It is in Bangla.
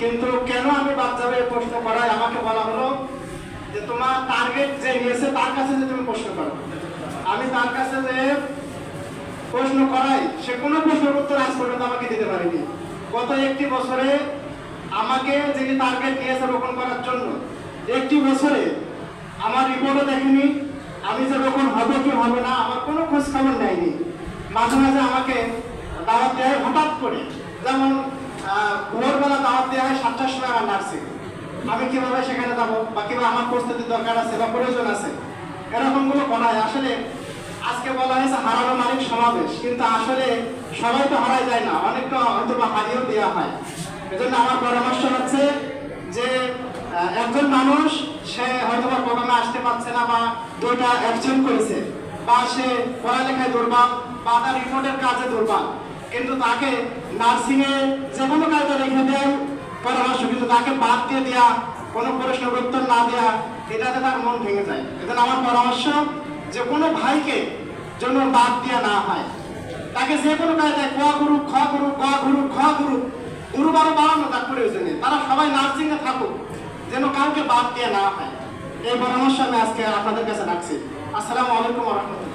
কিন্তু কেন আমি বাচ্চাবে প্রশ্ন করাই, আমাকে বলা হলো যে তোমার টার্গেট যে নিয়েছে তার কাছে যে তুমি প্রশ্ন করো। আমি তার কাছে যে প্রশ্ন করাই, সে কোনো প্রশ্নের উত্তর আজ পর্যন্ত আমাকে দিতে পারেনি। গত একটি বছরে আমাকে যিনি টার্গেট নিয়েছে রোপণ করার জন্য, একটি বছরে আমার রিপোর্টও দেখেনি, আমি যে রোপণ হবে কি হবে না আমার কোনো খোঁজ খবর নেয়নি। মাঝে মাঝে আমাকে দাওয়াত দেওয়া হয় হঠাৎ করে, যেমন ভোরবেলা দাওয়াত দেওয়া হয় 7টার সময় আমার নার্সিং, আমি কিভাবে সেখানে যাবো বা কিভাবে আমার প্রস্তুতির দরকার আছে বা প্রয়োজন আছে, এরকমগুলো করা হয়। আসলে আজকে বলা হয়েছে হারানো মালিক সমাবেশ, কিন্তু আসলে সবাই তো হারাই যায় না, অনেকটা হয়তো বা হারিয়েও দেওয়া হয়। এজন্য আমার পরামর্শ হচ্ছে যে একজন মানুষ সে হয়তো বা প্রোগ্রামে আসতে পারছে না বা 2টা অ্যাবসেন্ট করেছে বা সে পড়ালেখায় দুর্বল বা তার রিপোর্টের কাজে দুর্বল, কিন্তু তাকে নার্সিং এ যে কোনো কাজে রেখে দেয় পরামর্শ, কিন্তু তাকে বাদ দিয়ে দেওয়া, কোনো প্রশ্নের উত্তর না দেওয়া, এটাতে তার মন ভেঙে যায়। এজন্য আমার পরামর্শ যে কোনো ভাইকে যেন বাদ দেওয়া না হয়, তাকে যে কোনো কাজে ক গুরু খ গুরু ক গুরু খ গুরু গুরু বারো বাড়ানো তার প্রয়োজন নেই, তারা সবাই নার্সিং এ থাকুক, যেন কাউকে বাদ দেওয়া না হয়। এই পরামর্শ আমি আজকে আপনাদের কাছে রাখছি। আসসালামু আলাইকুম ওয়া রাহমাতুল্লাহ।